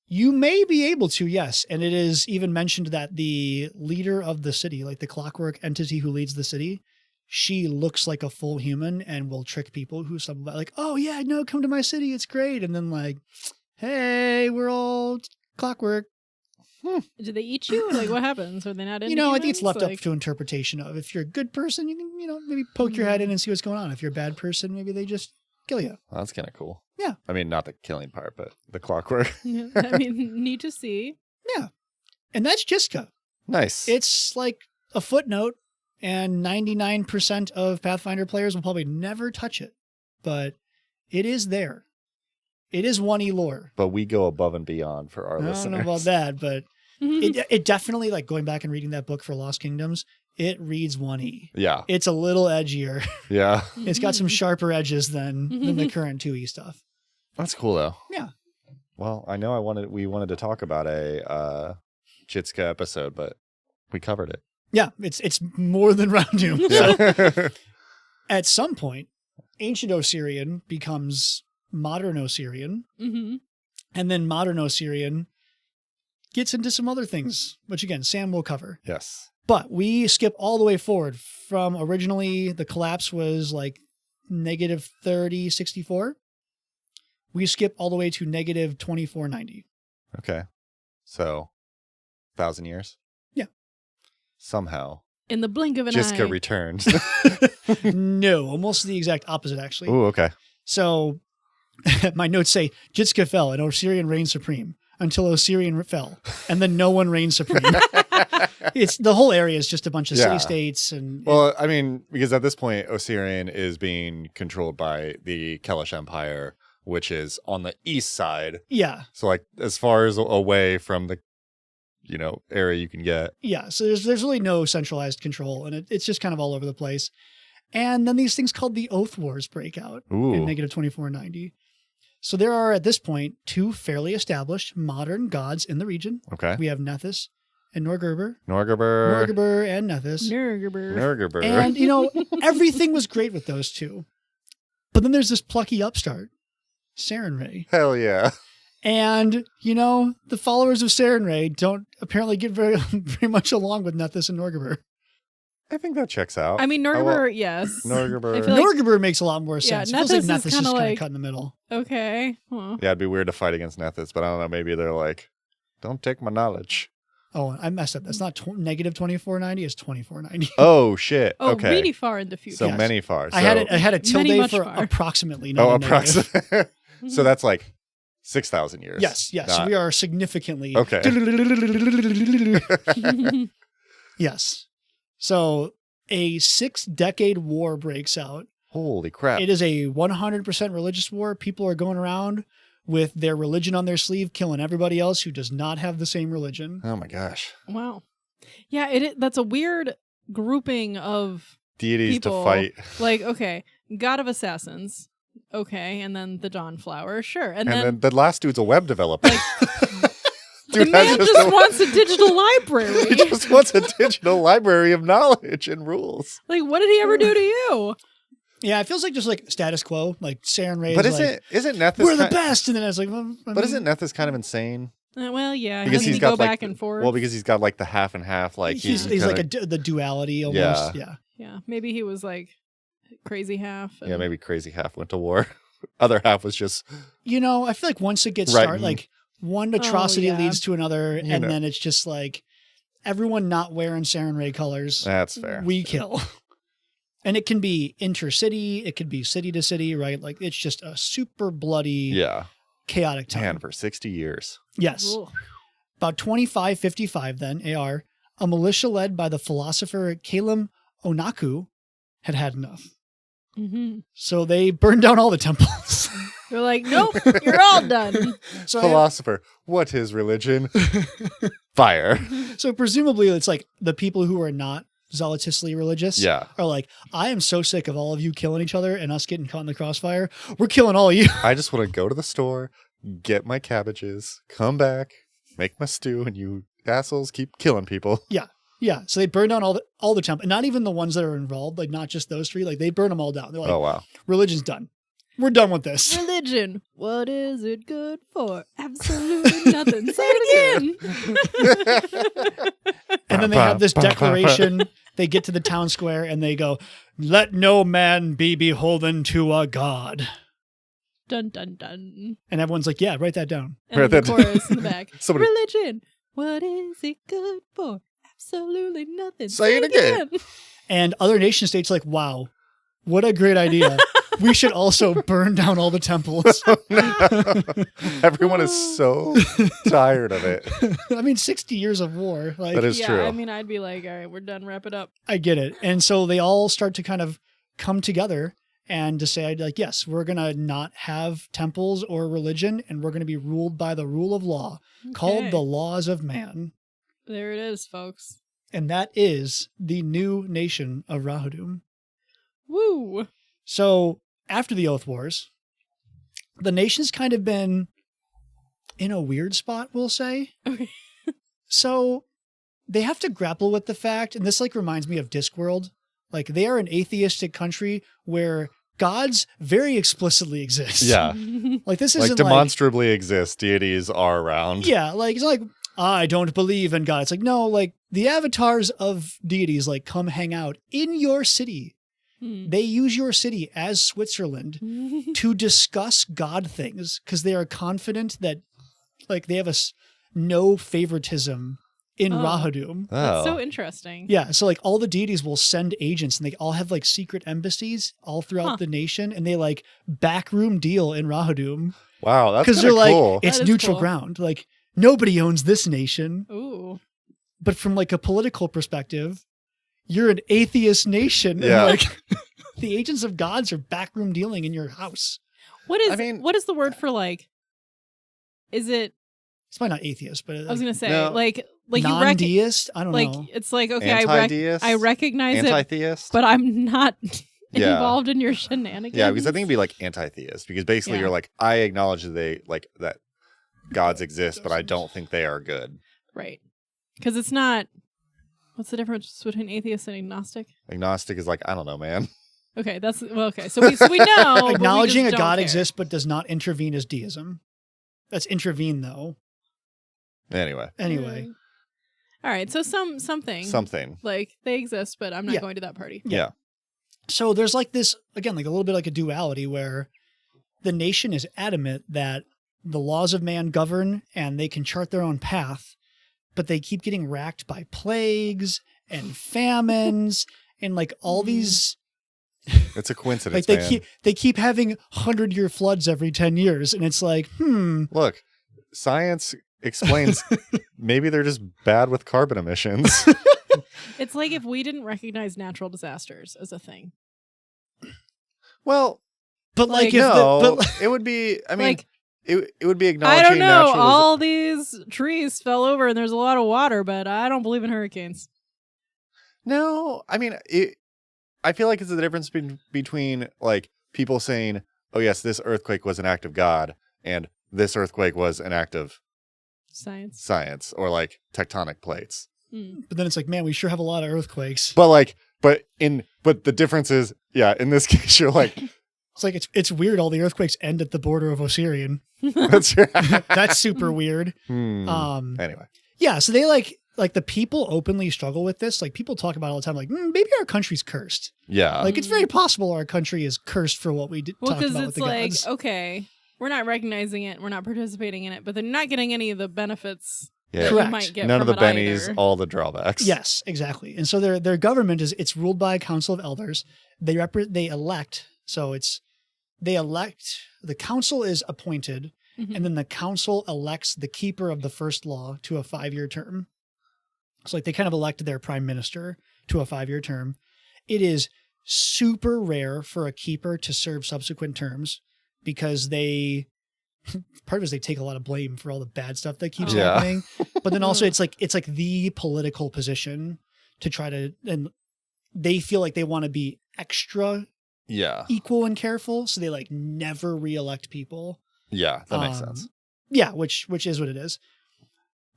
You may be able to, yes. And it is even mentioned that the leader of the city, like the clockwork entity who leads the city, she looks like a full human and will trick people who like, oh yeah, no, come to my city, it's great. And then like, hey, we're all clockwork. Do they eat you? Like, what happens? Are they not into I think it's humans? left up to interpretation of, if you're a good person, you can, maybe poke your head in and see what's going on. If you're a bad person, maybe they just kill you. Well, that's kind of cool. Yeah. I mean, not the killing part, but the clockwork. I mean, need to see. And that's Jistka. Nice. It's like a footnote, and 99% of Pathfinder players will probably never touch it, but it is there. It is 1E lore. But we go above and beyond for our I don't listeners. know about that, but it definitely, like going back and reading that book for Lost Kingdoms, it reads 1E. Yeah. It's a little edgier. Yeah. It's got some sharper edges than the current 2E stuff. That's cool though. Yeah. Well, I know we wanted to talk about a Jistka episode, but we covered it. Yeah, it's more than Rahadoum. Yeah. So at some point, ancient Osirian becomes modern Osirian, Mm-hmm. and then modern Osirian gets into some other things, which again, Sam will cover. Yes. But we skip all the way forward from originally the collapse was like negative 3064. We skip all the way to negative 2490. Okay. So, 1,000 years? Yeah. Somehow, In the blink of an Jistka eye. returns. No, almost the exact opposite, actually. Ooh, okay. So my notes say Jistka fell and Osirian reigned supreme until Osirian fell, and then no one reigned supreme. It's the whole area is just a bunch of Yeah. city-states. And Well, I mean, because at this point, Osirian is being controlled by the Kelish Empire, which is on the east side. yeah. So, like, as far as away from the, area you can get. Yeah, so there's really no centralized control, and it's just kind of all over the place. And then these things called the Oath Wars break out in negative 2490. So there are, at this point, 2 fairly established modern gods in the region. Okay. We have Nethys and Norgerber. Norgerber. Norgerber and Nethys. Norgerber. And, everything was great with those 2. But then there's this plucky upstart, Sarenrae. Hell yeah. And, the followers of Sarenrae don't apparently get very, very much along with Nethys and Norgerber. I think that checks out. I mean, Norgerber, yes. Norgerber. I feel like- Norgerber makes a lot more sense. It feels like Nethys is Nethys is kinda kind of like- cut in the middle. Okay. Huh. Yeah, it'd be weird to fight against Nethys, but I don't know. Maybe they're like, don't take my knowledge. Oh, I messed up. That's not negative 2490. It's 2490. Oh, shit. Oh, okay. really far in the future. So Yes. many far. I had a tilde Many much for far. approximately. Not Oh, a negative. approximately. So that's like 6,000 years. Yes. Not- We are significantly. Okay. Yes. So a 6-decade war breaks out. Holy crap. It is a 100% religious war. People are going around with their religion on their sleeve, killing everybody else who does not have the same religion. Oh my gosh. Wow. Yeah, that's a weird grouping of Deities people. to fight. Like, okay, God of Assassins. Okay, and then the Dawnflower. Sure. And And then then the last dude's a web developer. the man just wants a digital library. He just wants a digital library of knowledge and rules. Like, what did he ever do to you? Yeah, it feels like just like status quo. Like Sarenrae But is like, isn't Nethys we're the best. And then it's like, well, But isn't Nethys kind of insane? Well, yeah. Because Doesn't he's he got go like back and forth? Well, because he's got like the half and half. Like he's kinda- like the duality almost. Yeah. Yeah, maybe he was like crazy half. Yeah, maybe crazy half went to war. Other half was just I feel like once it gets Right. started, like one atrocity yeah. leads to another, You and know. then it's just like everyone not wearing Sarenrae colors. that's fair. We kill. And it can be intercity, it could be city to city, right? Like it's just a super bloody, Yeah. chaotic time. Man, for 60 years. Yes. Ugh. About 2555 then, AR, a militia led by the philosopher Kalem Onaku had enough. Mhm. So they burned down all the temples. They're like, nope, you're all done. So, Philosopher, what is religion? Fire. so presumably it's like the people who are not zealotously religious Yeah. are like, I am so sick of all of you killing each other and us getting caught in the crossfire. We're killing all of you. I just want to go to the store, get my cabbages, come back, make my stew, and you assholes keep killing people. Yeah. So they burned down all the temples, not even the ones that are involved, like not just those 3. Like they burn them all down. They're like, Oh, wow. religion's done. We're done with this. Religion. What is it good for? Absolutely nothing. Say it again. And then they have this declaration. They get to the town square and they go, let no man be beholden to a god. Dun dun dun. And everyone's like, yeah, write that down. And Right, then the that- chorus in the back. Somebody- Religion. What is it good for? Absolutely nothing. Say it again. And other nation states like, wow, what a great idea. We should also burn down all the temples. Everyone is so tired of it. I mean, 60 years of war. Like, That is Yeah, true. I mean, I'd be like, all right, we're done. Wrap it up. I get it. And so they all start to kind of come together and decide, like, yes, we're going to not have temples or religion, and we're going to be ruled by the rule of law called Okay. the laws of man. There it is, folks. And that is the new nation of Rahadoum. Woo. So after the Oath Wars, the nation's kind of been in a weird spot, we'll say. Okay. So they have to grapple with the fact, and this like reminds me of Discworld, like they are an atheistic country where gods very explicitly exist. Yeah. Like this Like isn't demonstrably exist. Deities are around. yeah, like it's not like I don't believe in God. It's like no, like the avatars of deities like come hang out in your city. Hmm. They use your city as Switzerland to discuss God things because they are confident that like they have no favoritism in Oh. Rahadoum. That's so Oh. interesting. Yeah, so like all the deities will send agents and they all have like secret embassies all throughout Huh. the nation and they like backroom deal in Rahadoum Wow, that's because kind they're of cool. like it's That is neutral cool. ground. Like nobody owns this nation. Ooh. But from like a political perspective, you're an atheist nation. Yeah. And like the agents of gods are backroom dealing in your house. What is the word for like? Is it? It's probably not atheist, but I was gonna say No. like non-deist. I don't like know. it's like okay, Anti-deist? I recognize it, Anti-theist? but I'm not Yeah. involved in your shenanigans. Yeah, because I think it'd be like anti-theist, because basically Yeah. you're like, I acknowledge that gods exist, but I don't think they are good. right, because it's not. What's the difference between atheist and agnostic? Agnostic is like, I don't know, man. Okay, that's okay. So we know but we Acknowledging just a don't god care. exists but does not intervene as deism. That's intervene though. Anyway, Anyway. All right, so something like they exist, but I'm not Yeah. going to that party. yeah. So there's like this, again, like a little bit like a duality where the nation is adamant that the laws of man govern and they can chart their own path, but they keep getting racked by plagues and famines and like all these, It's a coincidence, like man. they keep having 100-year floods every 10 years. And it's like, Look, science explains maybe they're just bad with carbon emissions. It's like if we didn't recognize natural disasters as a thing. Well, but like, Like, if no, but it would be, I mean, Like, it would be acknowledging I don't know. natural All these trees fell over and there's a lot of water, but I don't believe in hurricanes. No, I mean, I feel like it's the difference between like people saying, oh yes, this earthquake was an act of God, and this earthquake was an act of Science. or like tectonic plates. but then it's like, man, we sure have a lot of earthquakes. But the difference is, yeah, in this case, you're like, It's like, it's weird. All the earthquakes end at the border of Osirian. that's That's super weird. Anyway, Yeah, so they like the people openly struggle with this. Like people talk about it all the time. Like maybe our country's cursed. yeah, Like it's very possible our country is cursed for what we did. Well, Talked because about it's with the like, gods. okay, we're not recognizing it, we're not participating in it, but they're not getting any of the benefits yeah. that Correct. you might get None of from the it bennies, either. all the drawbacks. Yes, exactly. And so their government it's ruled by a council of elders. They elect. So the council is appointed, Mhm. and then the council elects the keeper of the first law to a 5-year term. So like they kind of elected their prime minister to a 5-year term. It is super rare for a keeper to serve subsequent terms because part of it is they take a lot of blame for all the bad stuff that keeps Yeah. happening. But then also it's like the political position to try to, and they feel like they want to be extra Yeah. equal and careful. So they like never reelect people. Yeah. That makes sense. Yeah. Which is what it is.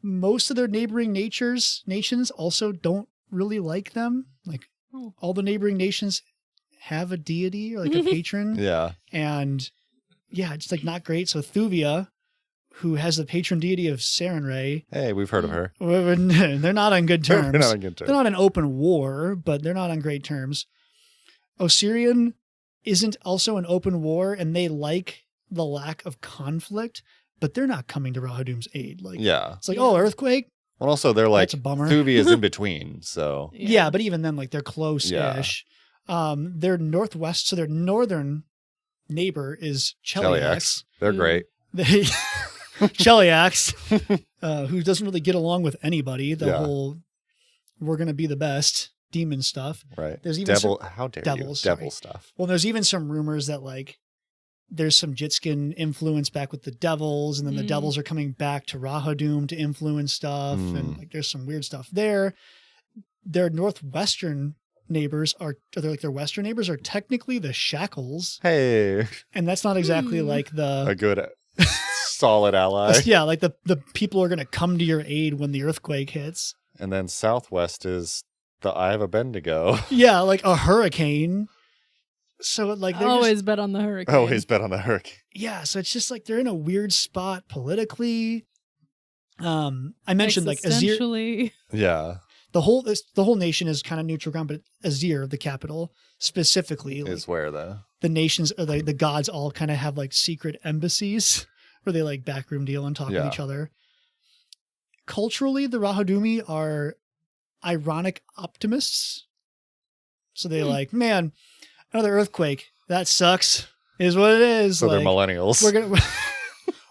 Most of their neighboring nations also don't really like them. Like all the neighboring nations have a deity or like a patron. Yeah. And yeah, it's like not great. So Thuvia, who has the patron deity of Sarenrae, Hey, we've heard of her. they're not on good terms. They're not on good terms. They're not in open war, but they're not on great terms. Osirian isn't also in open war, and they like the lack of conflict, but they're not coming to Rahadoum's aid. Like, Yeah. it's like, oh, earthquake. Well, also they're like That's a bummer. Thuvi is in between, so Yeah, but even then, like they're close-ish. They're northwest, so their northern neighbor is Cheliax. They're great. They Cheliax, who doesn't really get along with anybody. The Yeah. whole "we're gonna be the best" demon stuff. Right. There's even How dare devils, you? Devil sorry. stuff. Well, there's even some rumors that like there's some Jitskin influence back with the devils, and then the devils are coming back to Rahadoum to influence stuff, and like there's some weird stuff there. Their northwestern neighbors their western neighbors are technically the Shackles, Hey, and that's not exactly like a the good solid ally. yeah, like the people are gonna come to your aid when the earthquake hits. And then southwest is the Eye of a Bendigo. Yeah, like a hurricane. So like they're Always just, bet on the hurricane. Always bet on the hurricane. yeah, so it's just like they're in a weird spot politically. I mentioned like Azir, Existentially. Yeah. the whole nation is kind of neutral ground, but Azir, the capital specifically, like, Is where the nations or the gods all kind of have like secret embassies where they like backroom deal and talk with Yeah. each other. Culturally, the Rahadoumi are ironic optimists. So they like, man, another earthquake. That sucks. Is what it is. So like, they're millennials. we're gonna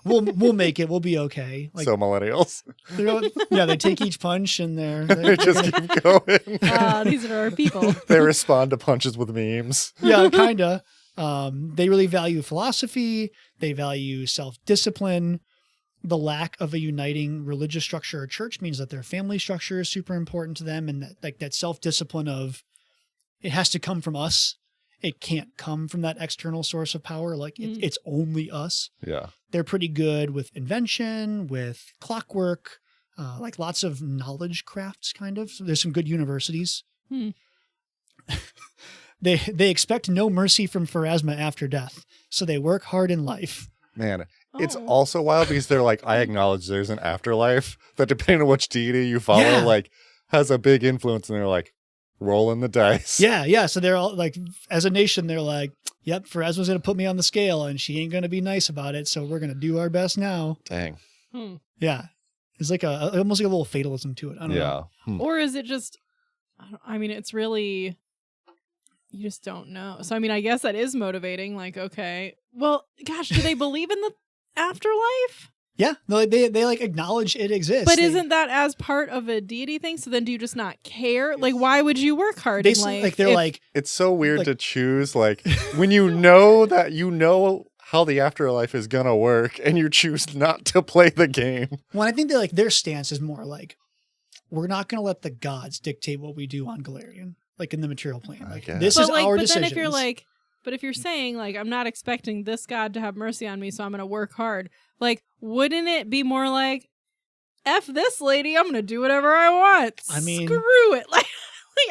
we'll make it. We'll be okay. Like, So millennials. they take each punch and They just keep going. These are our people. They respond to punches with memes. Yeah, kind of. They really value philosophy. They value self-discipline. The lack of a uniting religious structure or church means that their family structure is super important to them, and that self-discipline of it has to come from us. It can't come from that external source of power. Like it's only us. Yeah. They're pretty good with invention, with clockwork, like lots of knowledge crafts, kind of. So there's some good universities. They expect no mercy from Pharasma after death, so they work hard in life. Man, it's also wild because they're like, I acknowledge there's an afterlife that depending on which deity you follow, like has a big influence. And they're like, rolling the dice. Yeah. So they're all like, as a nation, they're like, yep, Pharasma's going to put me on the scale and she ain't going to be nice about it. So we're going to do our best now. Dang. Yeah. It's like almost like a little fatalism to it. I don't know. Or is it just, I mean, it's really, you just don't know. So, I mean, I guess that is motivating. Like, okay, well, gosh, do they believe in the afterlife? Yeah, no, they like acknowledge it exists. But isn't that as part of a deity thing? So then do you just not care? Like, why would you work hard in life? Like they're like, it's so weird to choose, like, when you know that you know how the afterlife is gonna work and you choose not to play the game. Well, I think that like their stance is more like, we're not going to let the gods dictate what we do on Golarion, like in the material plane. Like this is our decision. Then if you're like, but if you're saying like, I'm not expecting this god to have mercy on me, so I'm going to work hard. Like, wouldn't it be more like, F this lady, I'm going to do whatever I want. I mean, screw it. Like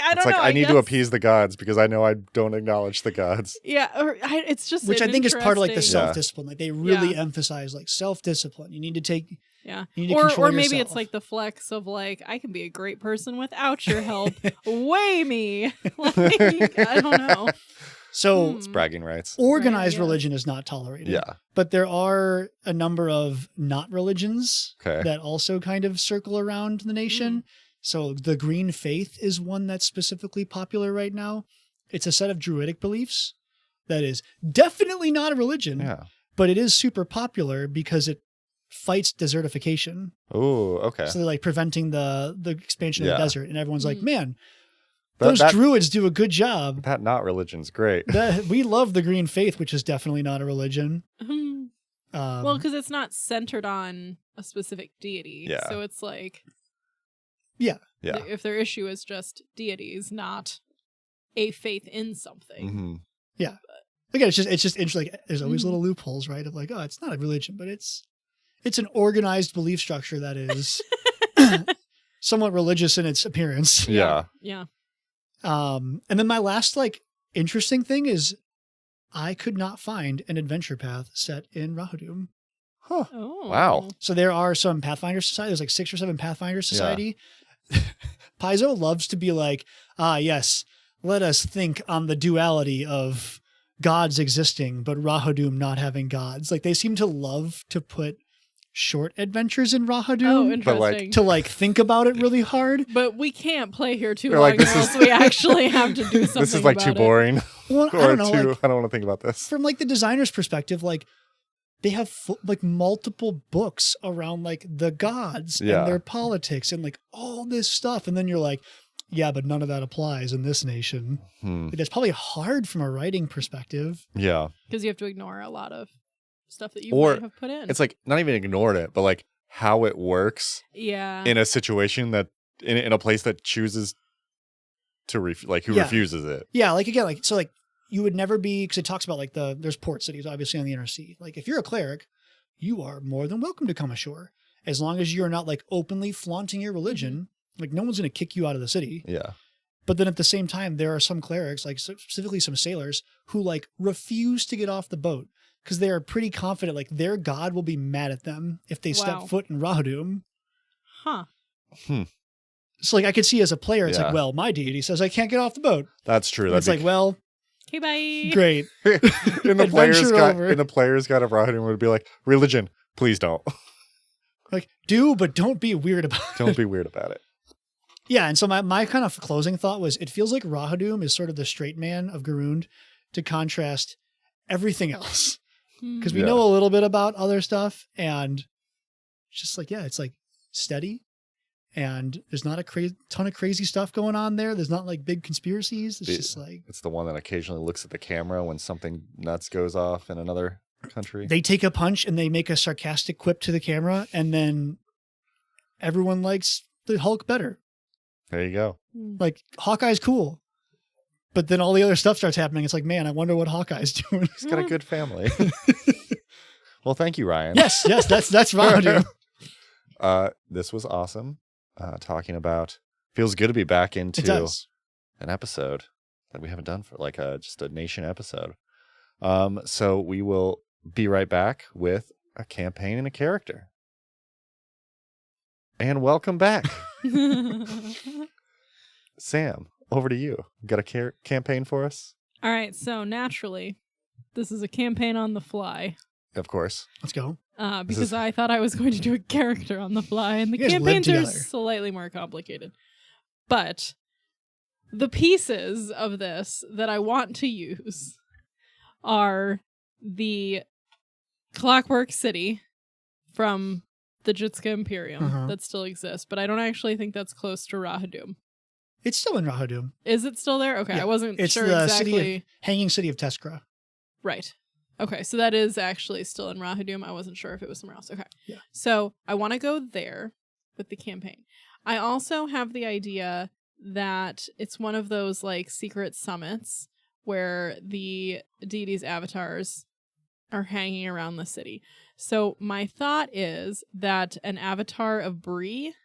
I don't know. I need to appease the gods because I know I don't acknowledge the gods. Yeah, it's just which I think is part of like the self self-discipline. Like they really emphasize like self-discipline. You need to take. Yeah. You need to control or maybe yourself. it's like the flex of like, I can be a great person without your help. Weigh me. Like, I don't know. So it's bragging rights. Organized religion is not tolerated. Yeah. But there are a number of not religions Okay. that also kind of circle around the nation. So the Green Faith is one that's specifically popular right now. It's a set of druidic beliefs that is definitely not a religion, but it is super popular because it fights desertification. Oh, okay. So they're like preventing the expansion of the desert. And everyone's like, man, those druids do a good job. That not religion's great. We love the Green Faith, which is definitely not a religion. Well, because it's not centered on a specific deity. Yeah. So it's like... Yeah. If their issue is just deities, not a faith in something. Mm-hmm. Yeah. Again, it's just interesting. Like, there's always little loopholes, right? Of like, oh, it's not a religion, but it's an organized belief structure that is somewhat religious in its appearance. Yeah. And then my last like interesting thing is I could not find an adventure path set in Rahadoum. Huh. Oh. Wow. So there are some Pathfinder society. There's like 6 or 7 Pathfinder society. Paizo loves to be like, yes, let us think on the duality of gods existing, but Rahadoum not having gods. Like they seem to love to put short adventures in Rahadoum. Oh, interesting. To like think about it really hard. But we can't play here too They're long, like, or else we actually have to do something. This is like too boring. Well, I don't know. I don't want to think about this. From like the designer's perspective, like they have like multiple books around like the gods and their politics and like all this stuff. And then you're like, yeah, but none of that applies in this nation. Like, that's probably hard from a writing perspective. Yeah. Because you have to ignore a lot of stuff that you might have put in. It's like not even ignored it, but like how it works in a situation that in a place that chooses to refuses it. Yeah. Like again, like, so like you would never be, because it talks about like there's port cities, obviously on the inner sea. Like if you're a cleric, you are more than welcome to come ashore. As long as you're not like openly flaunting your religion, like no one's going to kick you out of the city. Yeah. But then at the same time, there are some clerics, like specifically some sailors, who like refuse to get off the boat because they are pretty confident like their god will be mad at them if they step foot in Rahadoum. Huh. So like I could see as a player, it's like, well, my deity says I can't get off the boat. That's true. It's like, well, okay, bye. Great. in the player's guide of Rahadoum would be like, religion, please don't. Like, do, but don't be weird about it. Don't be weird about it. Yeah, and so my kind of closing thought was, it feels like Rahadoum is sort of the straight man of Garund to contrast everything else. because we know a little bit about other stuff, and it's just like, it's like steady, and there's not a ton of crazy stuff going on there. There's not like big conspiracies. It's just like, it's the one that occasionally looks at the camera when something nuts goes off in another country. They take a punch and they make a sarcastic quip to the camera, and then everyone likes the Hulk better. There you go. Like, Hawkeye's cool. But then all the other stuff starts happening. It's like, man, I wonder what Hawkeye's doing. He's got a good family. Well, thank you, Ryan. Yes, that's Rahadoum. This was awesome. Talking about, feels good to be back into an episode that we haven't done for like just a nation episode. So we will be right back with a campaign and a character. And welcome back. Sam, over to you. Got a campaign for us? All right, so naturally, this is a campaign on the fly. Of course. Let's go. Because I thought I was going to do a character on the fly, and the campaigns are slightly more complicated. But the pieces of this that I want to use are the Clockwork City from the Jistka Imperium that still exists, but I don't actually think that's close to Rahadoum. It's still in Rahadoum. Is it still there? Okay, yeah. I wasn't sure exactly. Hanging city of Teskra. Right. Okay, so that is actually still in Rahadoum. I wasn't sure if it was somewhere else. Okay. Yeah. So I want to go there with the campaign. I also have the idea that it's one of those like secret summits where the deities' avatars are hanging around the city. So my thought is that an avatar of Bree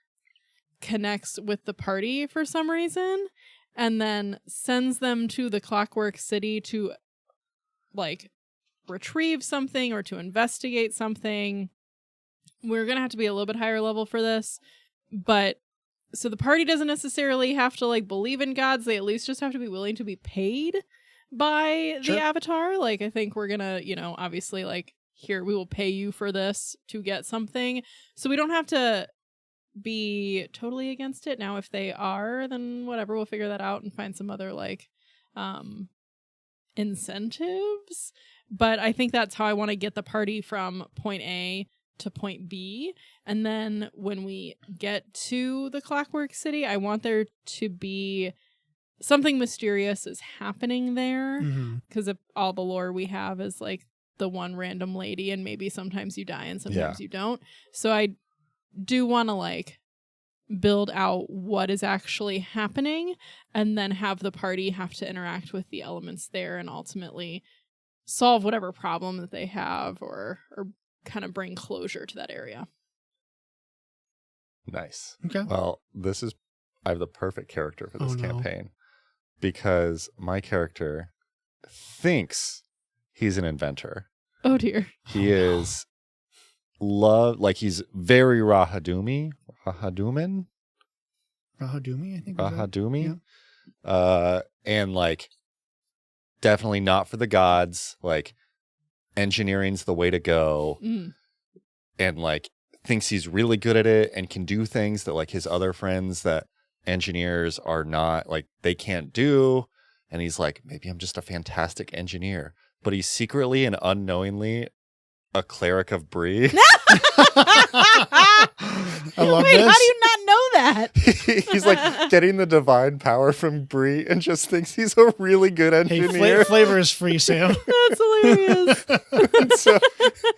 connects with the party for some reason and then sends them to the Clockwork City to like retrieve something or to investigate something. We're going to have to be a little bit higher level for this, but so the party doesn't necessarily have to like believe in gods. They at least just have to be willing to be paid by the avatar. Like, I think we're going to, obviously like, here, we will pay you for this to get something. So we don't have to be totally against it. Now, if they are, then whatever, we'll figure that out and find some other like incentives. But I think that's how I want to get the party from point A to point B. And then when we get to the Clockwork City, I want there to be something mysterious is happening there. Because if all the lore we have is like the one random lady and maybe sometimes you die and sometimes you don't. So I do want to like build out what is actually happening and then have the party have to interact with the elements there and ultimately solve whatever problem that they have or kind of bring closure to that area. Nice. Okay. Well, I have the perfect character for this campaign because my character thinks he's an inventor. Oh dear. He is he's very Rahadoumi. Rahadouman? Rahadoumi, I think. Rahadoumi. Yeah. And like definitely not for the gods. Like engineering's the way to go. And like thinks he's really good at it and can do things that like his other friends that engineers are not, like they can't do. And he's like, maybe I'm just a fantastic engineer. But he's secretly and unknowingly a cleric of Bree. I love Wait, this. how do you not know that? He's like getting the divine power from Bree and just thinks he's a really good engineer. Hey, flavor is free, Sam. That's hilarious. So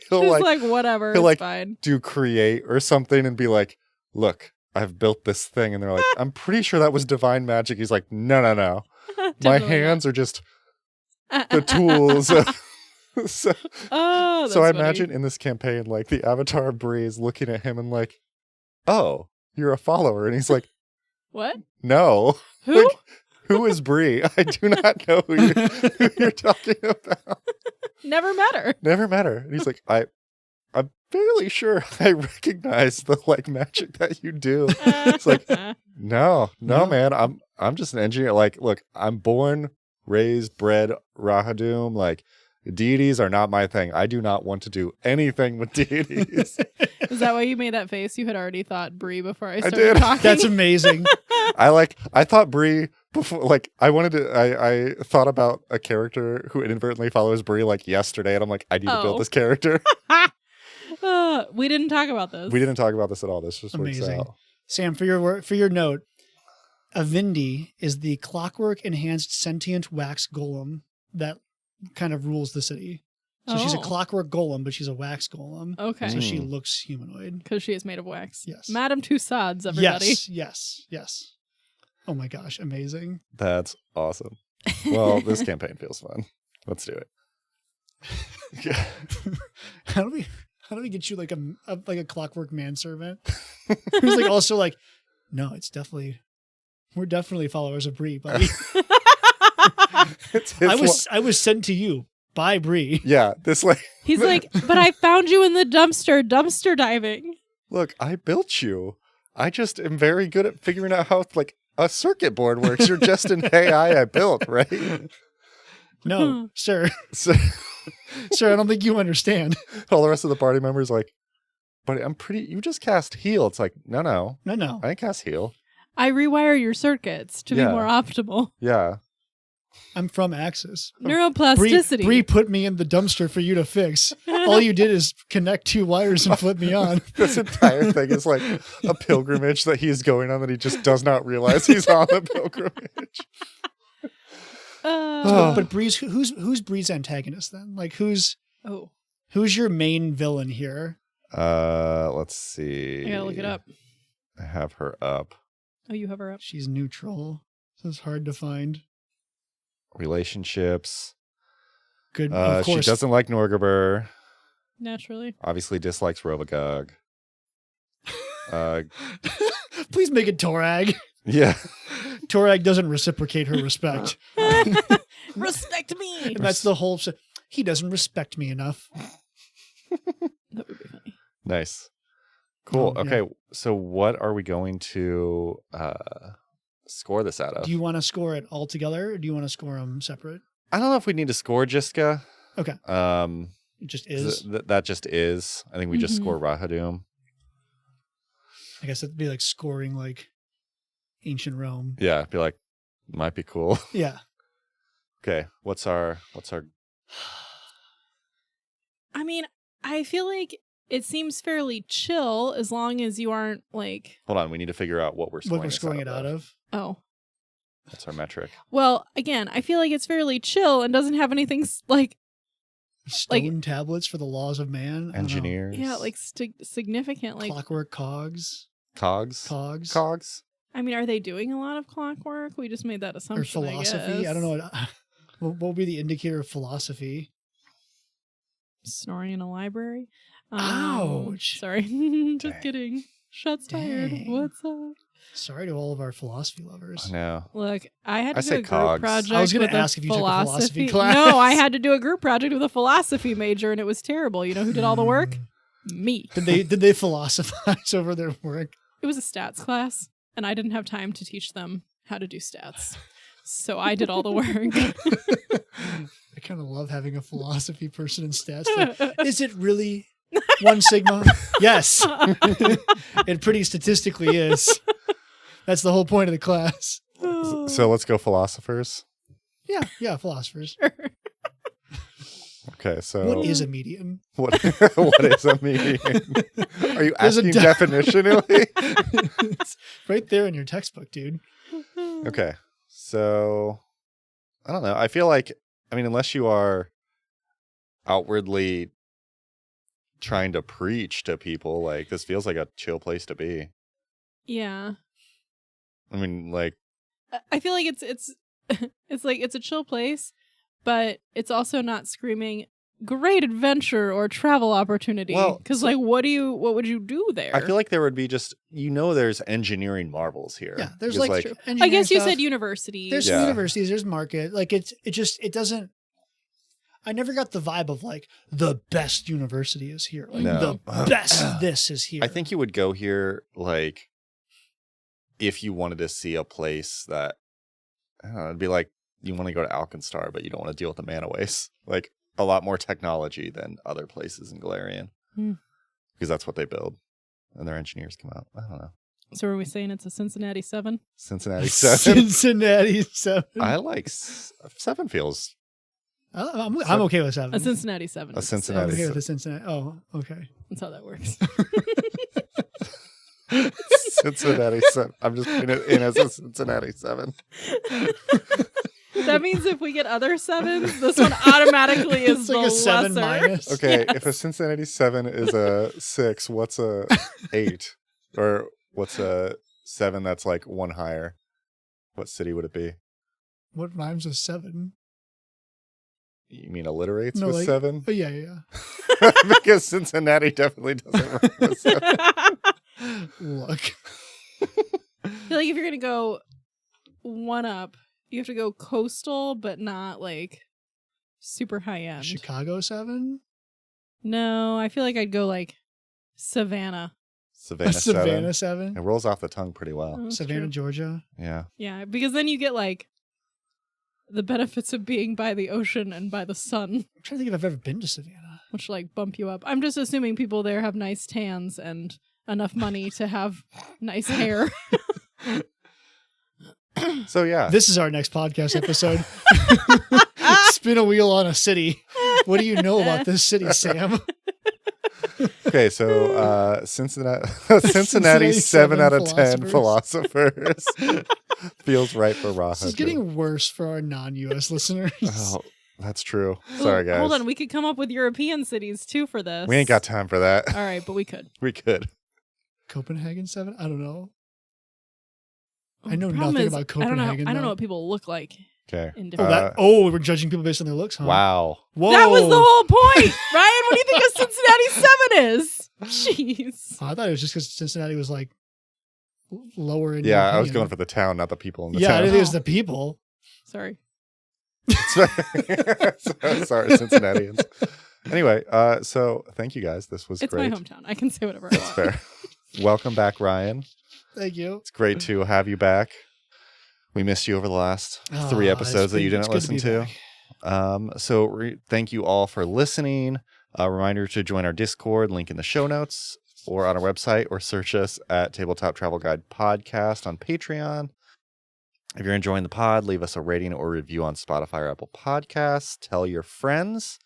he'll Just like whatever, he'll it's like fine. do create or something and be like, look, I've built this thing. And they're like, I'm pretty sure that was divine magic. He's like, no. My hands are just the tools. So I imagine in this campaign, like the avatar Bree is looking at him and like, oh, you're a follower. And he's like, what? No. Who? Like, who is Bree? I do not know who you're talking about. Never met her. And he's like, I'm fairly sure I recognize the like magic that you do. It's like, no, man. I'm just an engineer. Like, look, I'm born, raised, bred Rahadoum. Like, Deities are not my thing. I do not want to do anything with deities. Is that why you made that face? You had already thought Bree before I did. started talking. That's amazing. I thought Bree before, like, I thought about a character who inadvertently follows Bree like yesterday, and I'm like, I need to build this character. We didn't talk about this. We didn't talk about this at all. This just Amazing. works out. Sam, for your note, a Vindi is the clockwork enhanced sentient wax golem that kind of rules the city. So she's a clockwork golem, but she's a wax golem. Okay. So she looks humanoid. Because she is made of wax. Yes. Madame Tussauds, everybody. Yes. Oh my gosh, amazing. That's awesome. Well, this campaign feels fun. Let's do it. How do we get you like a clockwork manservant who's like also like, no, we're definitely followers of Bree, buddy. I was sent to you by Bree. Yeah, this like He's like, but I found you in the dumpster diving. Look, I built you. I just am very good at figuring out how like a circuit board works. You're just an AI I built, right? No, sir. So, Sir, I don't think you understand. all the rest of the party members like, but you just cast heal. It's like, no. No. I didn't cast heal. I rewire your circuits to be more optimal. Yeah. I'm from Axis. Neuroplasticity. Bree put me in the dumpster for you to fix. All you did is connect 2 wires and flip me on. This entire thing is like a pilgrimage that he's going on that he just does not realize he's on a pilgrimage. But Bree's who's Bree's antagonist then? Like who's your main villain here? Let's see. I gotta look it up. I have her up. Oh, you have her up. She's neutral. So it's hard to find. Relationships. Good. Of course. She doesn't like Norgaber. Naturally. Obviously dislikes Robagog. Please make it Torag. Yeah. Torag doesn't reciprocate her respect. Respect me. And that's the whole. He doesn't respect me enough. That would be funny. Nice. Cool. Yeah. Okay. So what are we going to score this out of? Do you want to score it all together, or do you want to score them separate? I don't know if we need to score Jistka. Okay. It just is. That just is. I think we just score Rahadoum. I guess it'd be like scoring like ancient Rome. Yeah. Be like, might be cool. Yeah. Okay. What's our? I mean, I feel like it seems fairly chill as long as you aren't like. Hold on. We need to figure out what we're scoring. it out of. Oh. That's our metric. Well, again, I feel like it's fairly chill and doesn't have anything like stone tablets for the laws of man. Engineers. Yeah, like significant, like clockwork cogs. Cogs. I mean, are they doing a lot of clockwork? We just made that assumption. Or philosophy. I don't know. What would be the indicator of philosophy? Snoring in a library. Ouch. Sorry. Just kidding. Shots fired. What's up? Sorry to all of our philosophy lovers. No. Look, I had to do a group cogs. project. I was going to ask if you took a philosophy class. No, I had to do a group project with a philosophy major, and it was terrible. You know who did all the work? Me. Did they philosophize over their work? It was a stats class, and I didn't have time to teach them how to do stats. So I did all the work. I kind of love having a philosophy person in stats. Like, is it really 1 sigma? Yes. It pretty statistically is. That's the whole point of the class. So let's go philosophers. Yeah, philosophers. Okay, so what is a median? What is a median? Are you asking definitionally? It's right there in your textbook, dude. Okay, so I don't know. I feel like, I mean, unless you are outwardly trying to preach to people, like this feels like a chill place to be. Yeah. I mean, like, I feel like it's like it's a chill place, but it's also not screaming great adventure or travel opportunity. Because like, what would you do there? I feel like there would be just, there's engineering marvels here. Yeah, there's because, like I guess you said universities. There's universities, there's market. Like it doesn't. I never got the vibe of like the best university is here. Like the best this is here. I think you would go here like if you wanted to see a place that, I don't know, it'd be like you want to go to Alkenstar, but you don't want to deal with the Manaways. Like a lot more technology than other places in Golarion. Because that's what they build. And their engineers come out. I don't know. So are we saying it's a Cincinnati 7? Cincinnati 7. Cincinnati 7. I like 7 feels. I'm okay with 7. A Cincinnati 7. A Cincinnati I'm okay 7. with the Cincinnati. Oh, okay. That's how that works. Cincinnati 7. I'm just putting it in as a Cincinnati 7. That means if we get other 7s, this one automatically is It's like a 7 lesser. minus. Okay, if a Cincinnati 7 is a 6, what's a 8? Or what's a 7 that's like one higher? What city would it be? What rhymes with 7? You mean alliterates No, with like- 7? Oh, yeah. Because Cincinnati definitely doesn't rhyme with 7. Look. I feel like if you're going to go one up, you have to go coastal, but not like super high end. Chicago 7? No, I feel like I'd go like Savannah. Savannah 7. Savannah 7? It rolls off the tongue pretty well. Oh, that's Savannah, true. Georgia? Yeah. Yeah, because then you get like the benefits of being by the ocean and by the sun, I'm trying to think if I've ever been to Savannah. which like bump you up. I'm just assuming people there have nice tans and enough money to have nice hair. So, yeah. This is our next podcast episode. Spin a wheel on a city. What do you know about this city, Sam? Okay, so Cincinnati 7 out of 10 philosophers feels right for Rahadoum. This is getting worse for our non-US listeners. Oh, that's true. Sorry, guys. Hold on, we could come up with European cities too for this. We ain't got time for that. All right, but we could. We could. Copenhagen 7? I don't know. I know Problem nothing is, about Copenhagen. I don't know though. what people look like Okay. in Oh, different. we're judging people based on their looks, huh? Wow. Whoa. That was the whole point, Ryan. What do you think a Cincinnati 7 is? Jeez. Oh, I thought it was just because Cincinnati was like lower in. Yeah, your I was opinion. going for the town, not the people in the Yeah, I town. didn't think it was the people. Sorry. Sorry, Cincinnatians. Anyway, so thank you guys. This was It's great. my hometown. I can say whatever I That's want. fair. Welcome back, Ryan. Thank you. It's great to have you back. We missed you over the last 3 Ah, episodes that you it's didn't good listen be to. back. Thank you all for listening. A reminder to join our Discord, link in the show notes, or on our website, or search us at Tabletop Travel Guide Podcast on Patreon. If you're enjoying the pod, leave us a rating or review on Spotify or Apple Podcasts. Tell your friends.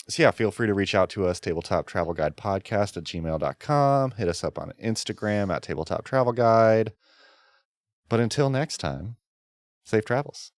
So yeah, feel free to reach out to us, Tabletop Travel Guide Podcast at gmail.com. Hit us up on Instagram at Tabletop Travel Guide. But until next time, safe travels.